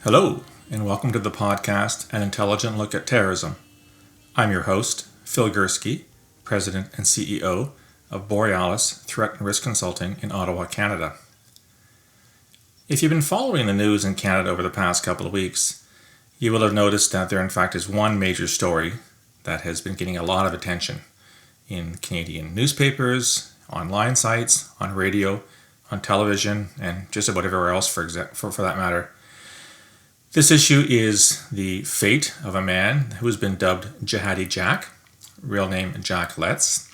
Hello, and welcome to the podcast, An Intelligent Look at Terrorism. I'm your host, Phil Gurski, President and CEO of Borealis Threat and Risk Consulting in Ottawa, Canada. If you've been following the news in Canada over the past couple of weeks, you will have noticed that there in fact is one major story that has been getting a lot of attention in Canadian newspapers, online sites, on radio, on television, and just about everywhere else for that matter. This issue is the fate of a man who has been dubbed Jihadi Jack, real name Jack Letts,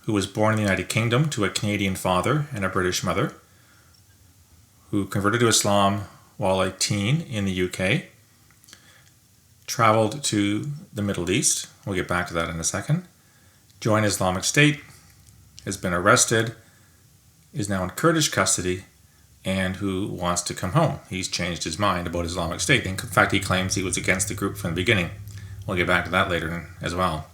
who was born in the United Kingdom to a Canadian father and a British mother, who converted to Islam while a teen in the UK, traveled to the Middle East, we'll get back to that in a second, joined Islamic State, has been arrested, is now in Kurdish custody, and who wants to come home. He's changed his mind about Islamic State. In fact, he claims he was against the group from the beginning. We'll get back to that later as well.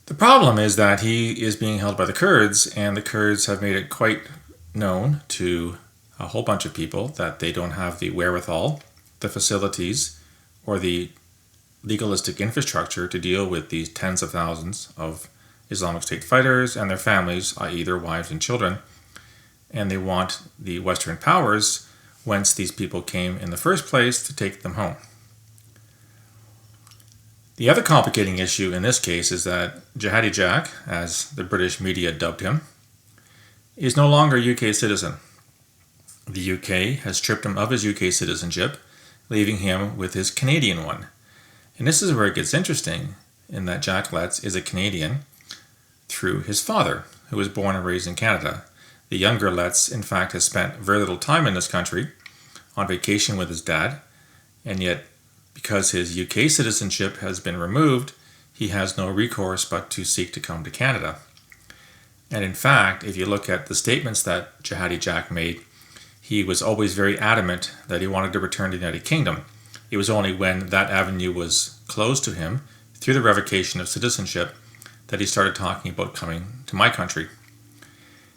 The problem is that he is being held by the Kurds, and the Kurds have made it quite known to a whole bunch of people that they don't have the wherewithal, the facilities, or the legalistic infrastructure to deal with these tens of thousands of Islamic State fighters and their families, i.e. their wives and children. And they want the Western powers, whence these people came in the first place, to take them home. The other complicating issue in this case is that Jihadi Jack, as the British media dubbed him, is no longer a UK citizen. The UK has stripped him of his UK citizenship, leaving him with his Canadian one. And this is where it gets interesting, in that Jack Letts is a Canadian through his father, who was born and raised in Canada. The younger Letts, in fact, has spent very little time in this country on vacation with his dad, and yet, because his UK citizenship has been removed, he has no recourse but to seek to come to Canada. And in fact, if you look at the statements that Jihadi Jack made, he was always very adamant that he wanted to return to the United Kingdom. It was only when that avenue was closed to him through the revocation of citizenship that he started talking about coming to my country.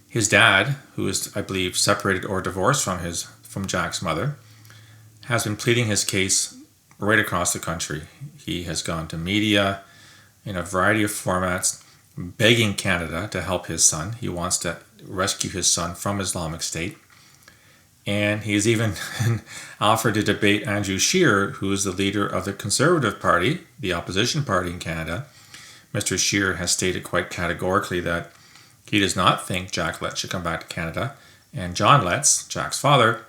His dad, who is, I believe, separated or divorced from Jack's mother, has been pleading his case right across the country. He has gone to media in a variety of formats, begging Canada to help his son. He wants to rescue his son from Islamic State. And he has even offered to debate Andrew Scheer, who is the leader of the Conservative Party, the opposition party in Canada. Mr. Scheer has stated quite categorically that he does not think Jack Letts should come back to Canada, and John Letts, Jack's father,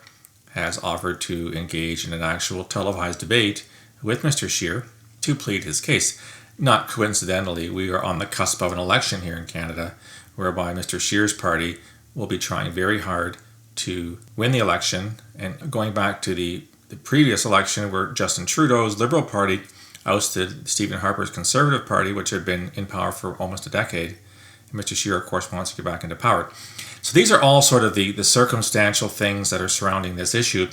has offered to engage in an actual televised debate with Mr. Scheer to plead his case. Not coincidentally, we are on the cusp of an election here in Canada, whereby Mr. Scheer's party will be trying very hard to win the election, and going back to the previous election where Justin Trudeau's Liberal Party ousted Stephen Harper's Conservative Party, which had been in power for almost a decade. Mr. Scheer, of course, wants to get back into power. So these are all sort of the circumstantial things that are surrounding this issue.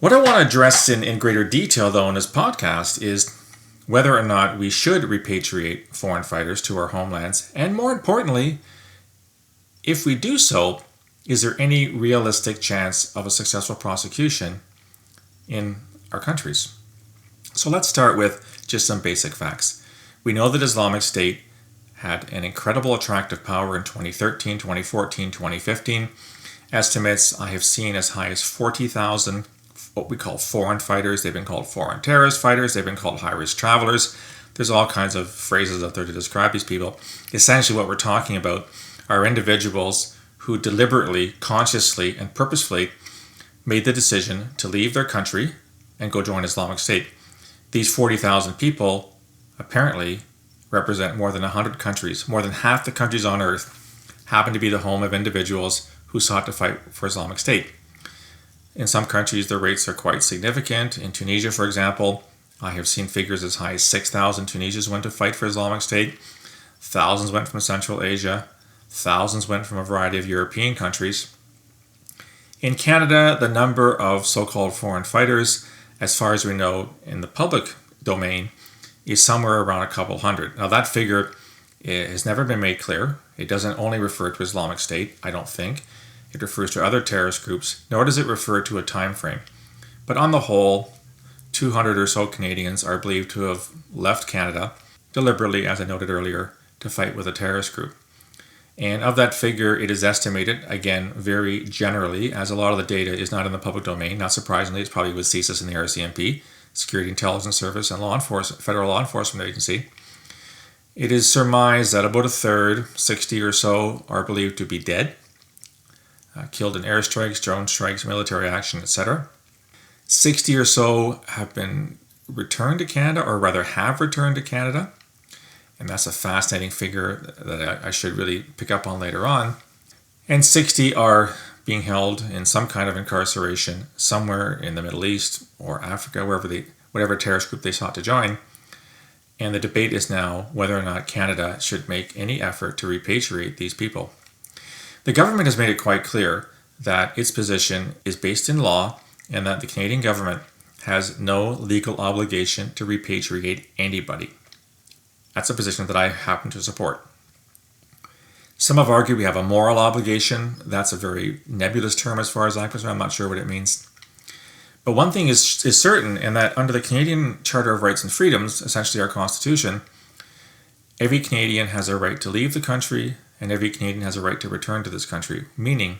What I want to address in greater detail, though, in this podcast is whether or not we should repatriate foreign fighters to our homelands, and more importantly, if we do so, is there any realistic chance of a successful prosecution in our countries? So let's start with just some basic facts. We know that Islamic State had an incredible attractive power in 2013, 2014, 2015. Estimates I have seen as high as 40,000 what we call foreign fighters. They've been called foreign terrorist fighters. They've been called high-risk travelers. There's all kinds of phrases out there to describe these people. Essentially what we're talking about are individuals who deliberately, consciously, and purposefully made the decision to leave their country and go join Islamic State. These 40,000 people apparently represent more than 100 countries. More than half the countries on earth happen to be the home of individuals who sought to fight for Islamic State. In some countries, the rates are quite significant. In Tunisia, for example, I have seen figures as high as 6,000 Tunisians went to fight for Islamic State. Thousands went from Central Asia. Thousands went from a variety of European countries. In Canada, the number of so-called foreign fighters, as far as we know in the public domain, is somewhere around a couple hundred. Now that figure has never been made clear. It doesn't only refer to Islamic State, I don't think. It refers to other terrorist groups, nor does it refer to a time frame. But on the whole, 200 or so Canadians are believed to have left Canada deliberately, as I noted earlier, to fight with a terrorist group. And of that figure, it is estimated, again, very generally, as a lot of the data is not in the public domain. Not surprisingly, it's probably with CSIS and the RCMP, Security Intelligence Service, and Federal Law Enforcement Agency. It is surmised that about a third, 60 or so, are believed to be dead, killed in airstrikes, drone strikes, military action, etc. 60 or so have been returned to Canada, or rather have returned to Canada. And that's a fascinating figure that I should really pick up on later on. And 60 are being held in some kind of incarceration somewhere in the Middle East or Africa, whatever terrorist group they sought to join. And the debate is now whether or not Canada should make any effort to repatriate these people. The government has made it quite clear that its position is based in law and that the Canadian government has no legal obligation to repatriate anybody. That's a position that I happen to support. Some have argued we have a moral obligation. That's a very nebulous term as far as I'm concerned. I'm not sure what it means. But one thing is certain, in that under the Canadian Charter of Rights and Freedoms, essentially our Constitution, every Canadian has a right to leave the country and every Canadian has a right to return to this country, meaning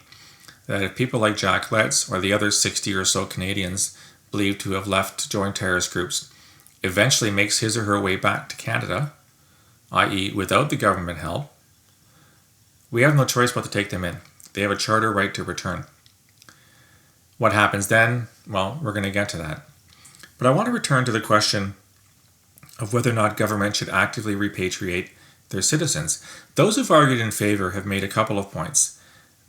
that if people like Jack Letts or the other 60 or so Canadians believed to have left to join terrorist groups eventually makes his or her way back to Canada, i.e. without the government help, we have no choice but to take them in. They have a charter right to return. What happens then? Well, we're going to get to that. But I want to return to the question of whether or not government should actively repatriate their citizens. Those who've argued in favor have made a couple of points.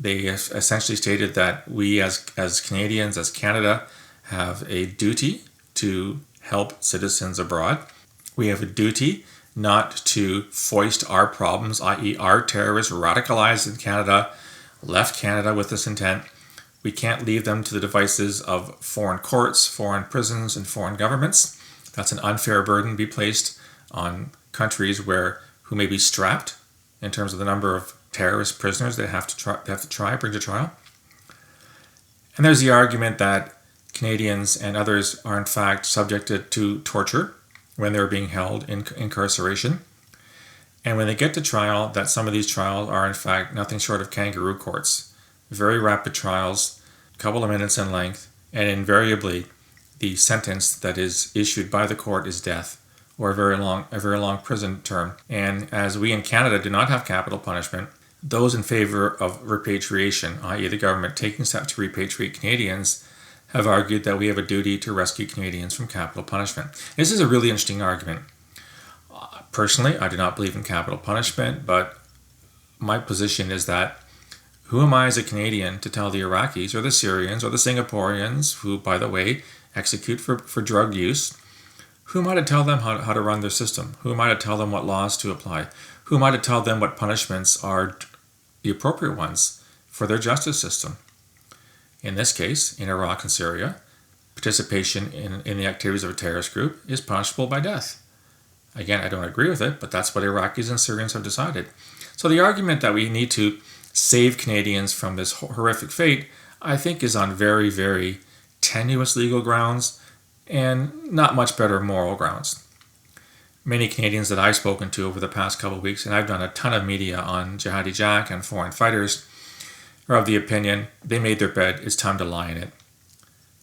They have essentially stated that we as Canadians, as Canada, have a duty to help citizens abroad. We have a duty not to foist our problems, i.e. our terrorists radicalized in Canada, left Canada with this intent. We can't leave them to the devices of foreign courts, foreign prisons, and foreign governments. That's an unfair burden to be placed on countries who may be strapped in terms of the number of terrorist prisoners they have to bring to trial. And there's the argument that Canadians and others are in fact subjected to torture when they're being held in incarceration. And when they get to trial, that some of these trials are in fact nothing short of kangaroo courts. Very rapid trials, a couple of minutes in length, and invariably the sentence that is issued by the court is death or a very long prison term. And as we in Canada do not have capital punishment, those in favor of repatriation, i.e. the government taking steps to repatriate Canadians, have argued that we have a duty to rescue Canadians from capital punishment. This is a really interesting argument. Personally, I do not believe in capital punishment, but my position is that who am I as a Canadian to tell the Iraqis or the Syrians or the Singaporeans, who, by the way, execute for drug use, who am I to tell them how to run their system? Who am I to tell them what laws to apply? Who am I to tell them what punishments are the appropriate ones for their justice system? In this case, in Iraq and Syria, participation in the activities of a terrorist group is punishable by death. Again, I don't agree with it, but that's what Iraqis and Syrians have decided. So the argument that we need to save Canadians from this horrific fate, I think, is on very, very tenuous legal grounds and not much better moral grounds. Many Canadians that I've spoken to over the past couple of weeks, and I've done a ton of media on Jihadi Jack and foreign fighters, are of the opinion they made their bed, it's time to lie in it.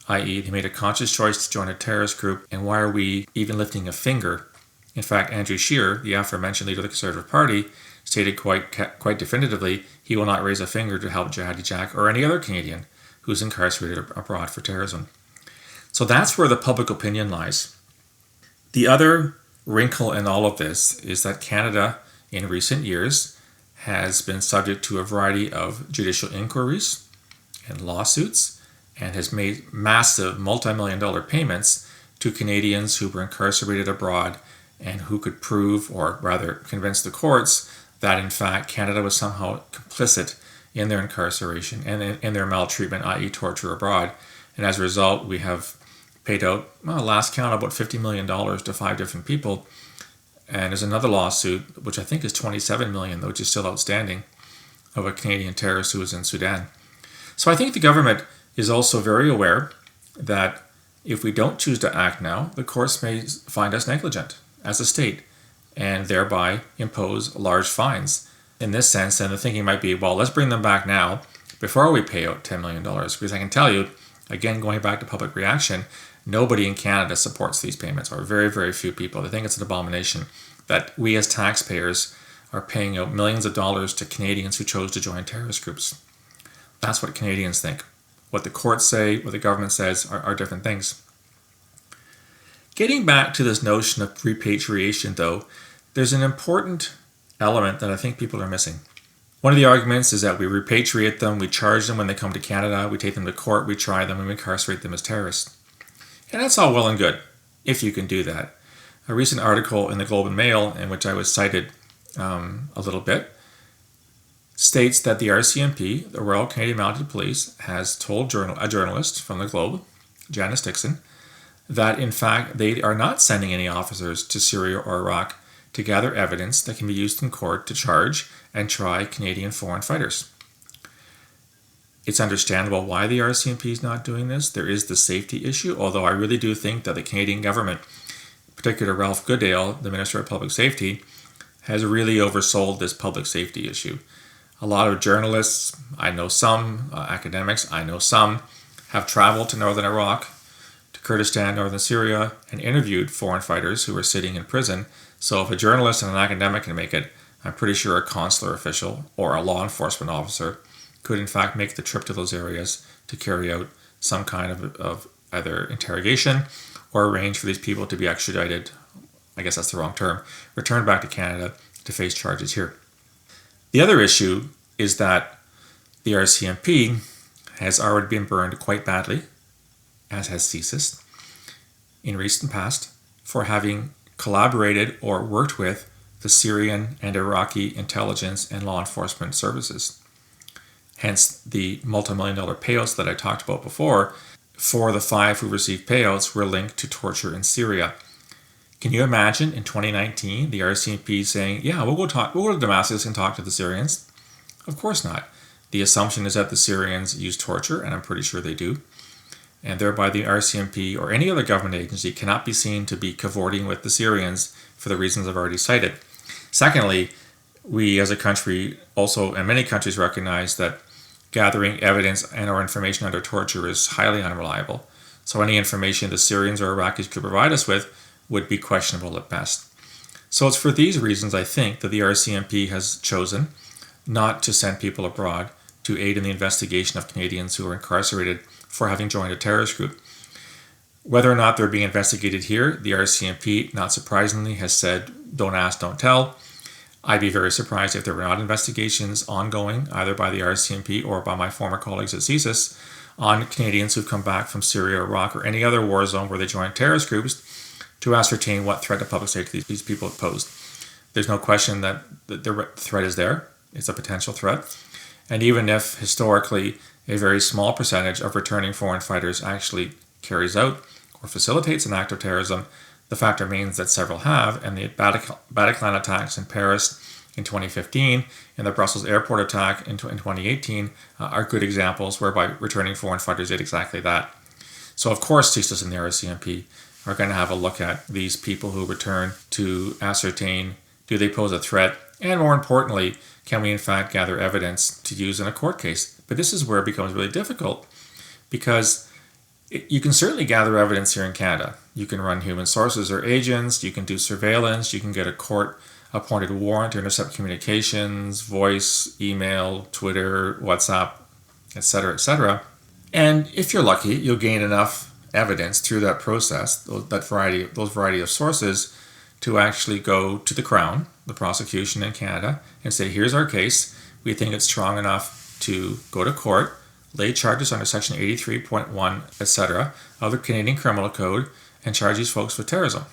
I.e., they made a conscious choice to join a terrorist group, and why are we even lifting a finger? In fact, Andrew Scheer, the aforementioned leader of the Conservative Party, stated quite definitively he will not raise a finger to help Jihadi Jack or any other Canadian who's incarcerated abroad for terrorism. So that's where the public opinion lies. The other wrinkle in all of this is that Canada, in recent years, has been subject to a variety of judicial inquiries and lawsuits and has made massive multi-million-dollar payments to Canadians who were incarcerated abroad and who could prove, or rather convince the courts, that in fact Canada was somehow complicit in their incarceration and in their maltreatment, i.e. torture abroad. And as a result, we have paid out, last count, about $50 million to 5 different people. And there's another lawsuit, which I think is $27 million, which is still outstanding, of a Canadian terrorist who was in Sudan. So I think the government is also very aware that If we don't choose to act now, the courts may find us negligent as a state and thereby impose large fines. In this sense, then the thinking might be, well, let's bring them back now before we pay out $10 million. Because I can tell you, again, going back to public reaction, nobody in Canada supports these payments, or very, very few people. They think it's an abomination that we as taxpayers are paying out millions of dollars to Canadians who chose to join terrorist groups. That's what Canadians think. What the courts say, what the government says are different things. Getting back to this notion of repatriation, though, there's an important element that I think people are missing. One of the arguments is that we repatriate them, we charge them when they come to Canada, we take them to court, we try them, and we incarcerate them as terrorists. And that's all well and good, if you can do that. A recent article in the Globe and Mail, in which I was cited a little bit, states that the RCMP, the Royal Canadian Mounted Police, has told a journalist from the Globe, Janice Dixon, that in fact they are not sending any officers to Syria or Iraq to gather evidence that can be used in court to charge and try Canadian foreign fighters. It's understandable why the RCMP is not doing this. There is the safety issue, although I really do think that the Canadian government, in particular Ralph Goodale, the Minister of Public Safety, has really oversold this public safety issue. A lot of journalists, I know some, academics, I know some, have traveled to northern Iraq, to Kurdistan, northern Syria, and interviewed foreign fighters who are sitting in prison. So if a journalist and an academic can make it, I'm pretty sure a consular official or a law enforcement officer could in fact make the trip to those areas to carry out some kind of either interrogation or arrange for these people to be extradited, I guess that's the wrong term, returned back to Canada to face charges here. The other issue is that the RCMP has already been burned quite badly, as has CSIS, in recent past, for having collaborated or worked with the Syrian and Iraqi intelligence and law enforcement services. Hence, the multi-million-dollar payouts that I talked about before, for the 5 who received payouts were linked to torture in Syria. Can you imagine in 2019 the RCMP saying, yeah, we'll go to Damascus and talk to the Syrians? Of course not. The assumption is that the Syrians use torture, and I'm pretty sure they do. And thereby the RCMP or any other government agency cannot be seen to be cavorting with the Syrians for the reasons I've already cited. Secondly, we as a country also, and many countries, recognize that gathering evidence and or information under torture is highly unreliable. So any information the Syrians or Iraqis could provide us with would be questionable at best. So it's for these reasons, I think, that the RCMP has chosen not to send people abroad to aid in the investigation of Canadians who are incarcerated for having joined a terrorist group. Whether or not they're being investigated here, the RCMP, not surprisingly, has said, don't ask, don't tell. I'd be very surprised if there were not investigations ongoing, either by the RCMP or by my former colleagues at CSIS, on Canadians who've come back from Syria, Iraq, or any other war zone where they joined terrorist groups to ascertain what threat to public safety these people have posed. There's no question that the threat is there. It's a potential threat. And even if historically a very small percentage of returning foreign fighters actually carries out or facilitates an act of terrorism, the fact remains that several have, and the Bataclan attacks in Paris in 2015 and the Brussels airport attack in 2018 are good examples whereby returning foreign fighters did exactly that. So of course CSIS and the RCMP are going to have a look at these people who return to ascertain, do they pose a threat, and more importantly, can we in fact gather evidence to use in a court case? But this is where it becomes really difficult, because you can certainly gather evidence here in Canada. You can run human sources or agents, you can do surveillance, you can get a court-appointed warrant to intercept communications, voice, email, Twitter, WhatsApp, etc., etc. And if you're lucky, you'll gain enough evidence through that process, those variety of sources, to actually go to the Crown, the prosecution in Canada, and say, here's our case. We think it's strong enough to go to court, lay charges under Section 83.1, etc. of the Canadian Criminal Code, and charge these folks with terrorism.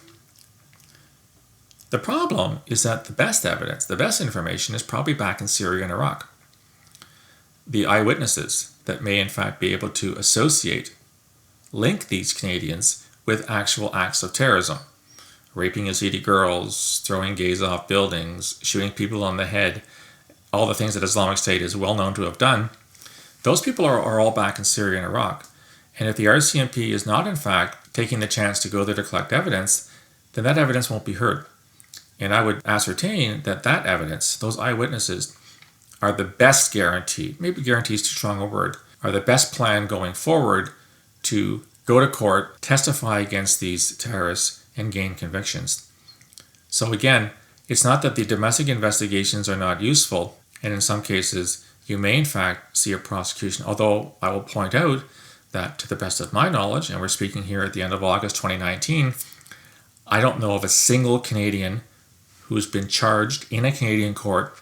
The problem is that the best evidence, the best information is probably back in Syria and Iraq. The eyewitnesses that may in fact be able to link these Canadians with actual acts of terrorism. Raping Yazidi girls, throwing gays off buildings, shooting people on the head, all the things that Islamic State is well known to have done. Those people are all back in Syria and Iraq. And if the RCMP is not in fact taking the chance to go there to collect evidence, then that evidence won't be heard. And I would ascertain that that evidence, those eyewitnesses, are the best guarantee, maybe guarantee is too strong a word, are the best plan going forward to go to court, testify against these terrorists, and gain convictions. So again, it's not that the domestic investigations are not useful, and in some cases, you may in fact see a prosecution, although I will point out that to the best of my knowledge, and we're speaking here at the end of August 2019, I don't know of a single Canadian who's been charged in a Canadian court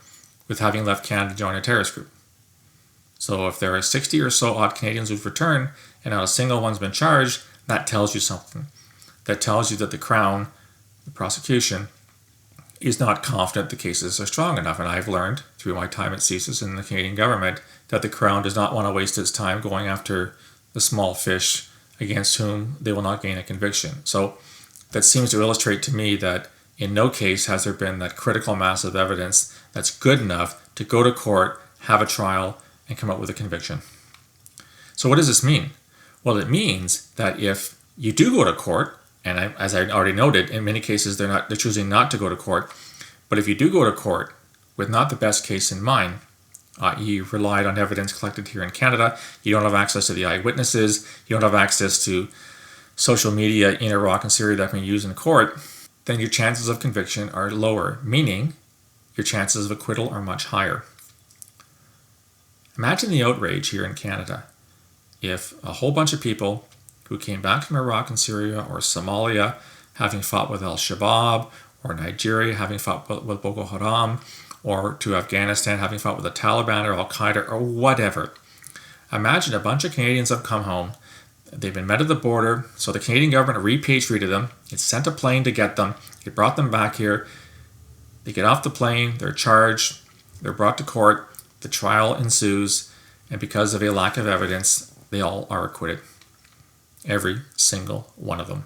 with having left Canada to join a terrorist group. So if there are 60 or so odd Canadians who've returned and not a single one's been charged, that tells you something. That tells you that the Crown, the prosecution, is not confident the cases are strong enough. And I've learned through my time at CSIS in the Canadian government that the Crown does not want to waste its time going after the small fish against whom they will not gain a conviction. So that seems to illustrate to me that in no case has there been that critical mass of evidence that's good enough to go to court, have a trial, and come up with a conviction. So what does this mean? Well, it means that if you do go to court, and as I already noted, in many cases they're choosing not to go to court, but if you do go to court with not the best case in mind, i.e. relied on evidence collected here in Canada, you don't have access to the eyewitnesses, you don't have access to social media in Iraq and Syria that can be used in court, then your chances of conviction are lower, meaning your chances of acquittal are much higher. Imagine the outrage here in Canada if a whole bunch of people who came back from Iraq and Syria or Somalia having fought with Al-Shabaab, or Nigeria having fought with Boko Haram, or to Afghanistan having fought with the Taliban or Al-Qaeda or whatever. Imagine a bunch of Canadians have come home, they've been met at the border, so the Canadian government repatriated them, it sent a plane to get them, it brought them back here, they get off the plane, they're charged, they're brought to court, the trial ensues, and because of a lack of evidence, they all are acquitted. Every single one of them.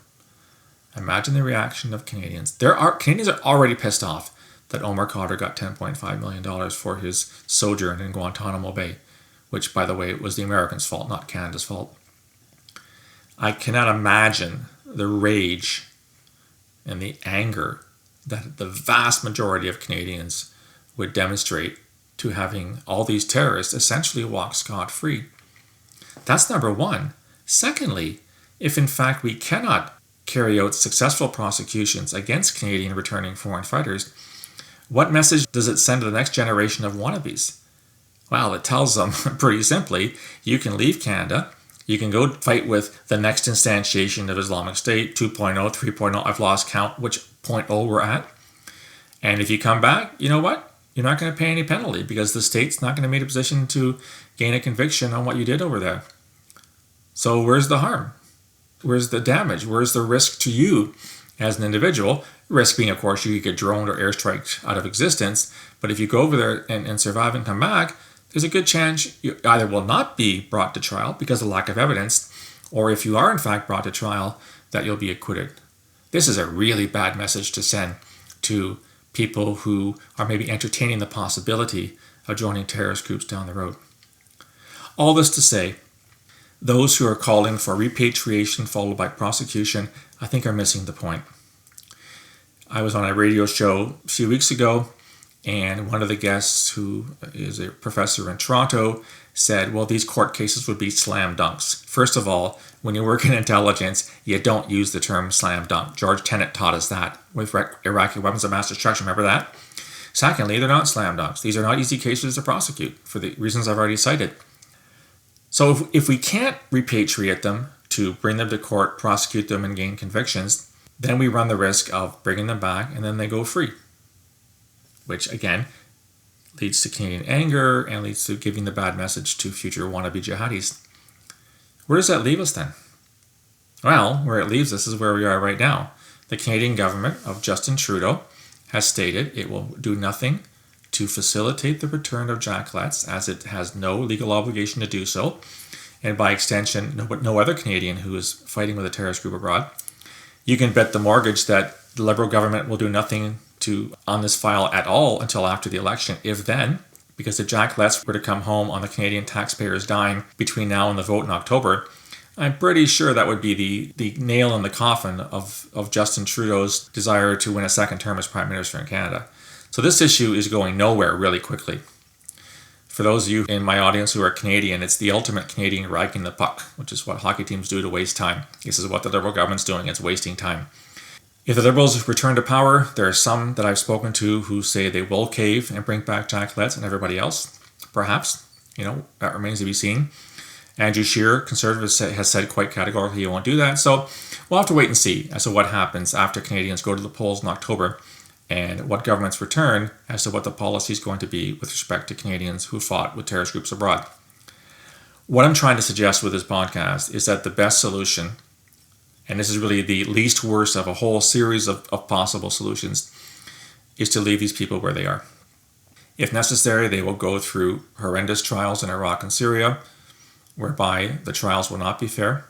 Imagine the reaction of Canadians. Canadians are already pissed off that Omar Khadr got $10.5 million for his sojourn in Guantanamo Bay, which, by the way, was the Americans' fault, not Canada's fault. I cannot imagine the rage and the anger that the vast majority of Canadians would demonstrate to having all these terrorists essentially walk scot-free. That's number one. Secondly, if in fact we cannot carry out successful prosecutions against Canadian returning foreign fighters, what message does it send to the next generation of wannabes? Well, it tells them pretty simply, you can leave Canada, you can go fight with the next instantiation of Islamic State, 2.0, 3.0, I've lost count which 0.0 we're at. And if you come back, you know what? You're not going to pay any penalty because the state's not going to be in a position to gain a conviction on what you did over there. So where's the harm? Where's the damage? Where's the risk to you as an individual? Risk being, of course, you get droned or airstriked out of existence. But if you go over there and survive and come back, there's a good chance you either will not be brought to trial because of lack of evidence, or if you are in fact brought to trial, that you'll be acquitted. This is a really bad message to send to people who are maybe entertaining the possibility of joining terrorist groups down the road. All this to say, those who are calling for repatriation followed by prosecution, I think are missing the point. I was on a radio show a few weeks ago, and one of the guests, who is a professor in Toronto, said, well, these court cases would be slam dunks. First of all, when you work in intelligence, you don't use the term slam dunk. George Tenet taught us that with Iraqi weapons of mass destruction. Remember that? Secondly, they're not slam dunks. These are not easy cases to prosecute for the reasons I've already cited. So if we can't repatriate them to bring them to court, prosecute them, and gain convictions, then we run the risk of bringing them back and then they go free, which again leads to Canadian anger and leads to giving the bad message to future wannabe jihadis. Where does that leave us then? Well, where it leaves us is where we are right now. The Canadian government of Justin Trudeau has stated it will do nothing to facilitate the return of jacklets, as it has no legal obligation to do so, and by extension, no other Canadian who is fighting with a terrorist group abroad. You can bet the mortgage that the Liberal government will do nothing on this file at all until after the election, if then, because if jacklets were to come home on the Canadian taxpayers' dime between now and the vote in October, I'm pretty sure that would be the nail in the coffin of Justin Trudeau's desire to win a second term as Prime Minister in Canada. So this issue is going nowhere really quickly. For those of you in my audience who are Canadian, it's the ultimate Canadian ragging the puck, which is what hockey teams do to waste time. This is what the Liberal government's doing, it's wasting time. If the Liberals return to power, there are some that I've spoken to who say they will cave and bring back Jack Letts and everybody else. Perhaps, that remains to be seen. Andrew Scheer, Conservative, has said quite categorically he won't do that. So we'll have to wait and see as to what happens after Canadians go to the polls in October and what governments return as to what the policy is going to be with respect to Canadians who fought with terrorist groups abroad. What I'm trying to suggest with this podcast is that the best solution, and this is really the least worst of a whole series of possible solutions, is to leave these people where they are. If necessary, they will go through horrendous trials in Iraq and Syria, whereby the trials will not be fair.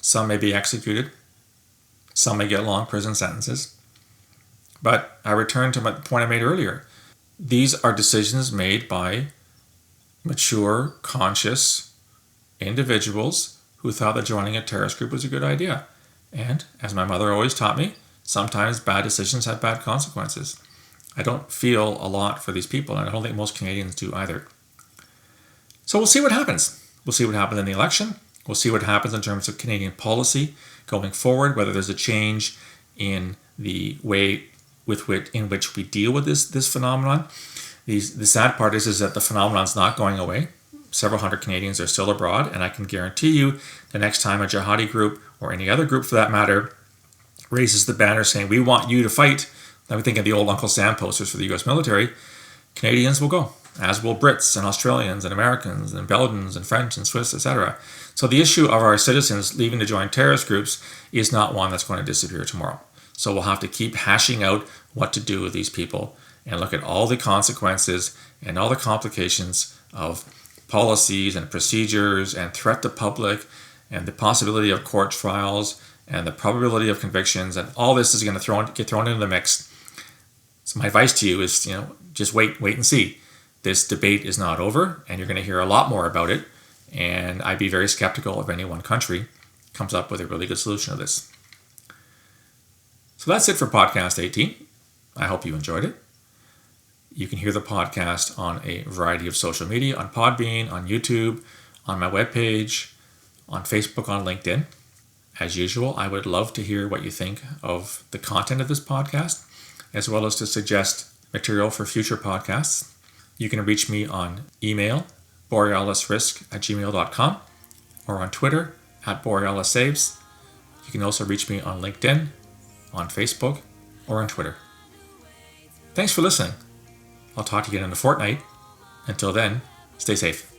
Some may be executed. Some may get long prison sentences. But I return to the point I made earlier. These are decisions made by mature, conscious individuals who thought that joining a terrorist group was a good idea. And, as my mother always taught me, sometimes bad decisions have bad consequences. I don't feel a lot for these people, and I don't think most Canadians do either. So we'll see what happens. We'll see what happens in the election. We'll see what happens in terms of Canadian policy going forward, whether there's a change in the way in which we deal with this phenomenon. The sad part is that the phenomenon's not going away. Several hundred Canadians are still abroad, and I can guarantee you the next time a jihadi group, or any other group for that matter, raises the banner saying, we want you to fight, I'm thinking of the old Uncle Sam posters for the US military, Canadians will go, as will Brits and Australians and Americans and Belgians and French and Swiss, etc. So the issue of our citizens leaving to join terrorist groups is not one that's going to disappear tomorrow. So we'll have to keep hashing out what to do with these people and look at all the consequences and all the complications of policies and procedures and threat to public and the possibility of court trials and the probability of convictions, and all this is going to get thrown into the mix. So my advice to you is, just wait and see. This debate is not over, and you're going to hear a lot more about it, and I'd be very skeptical if any one country comes up with a really good solution to this. So that's it for podcast 18. I hope you enjoyed it. You can hear the podcast on a variety of social media, on Podbean, on YouTube, on my webpage, on Facebook, on LinkedIn. As usual, I would love to hear what you think of the content of this podcast, as well as to suggest material for future podcasts. You can reach me on email, borealisrisk@gmail.com, or on Twitter, @borealissaves. You can also reach me on LinkedIn, on Facebook, or on Twitter. Thanks for listening. I'll talk to you again in a fortnight. Until then, stay safe.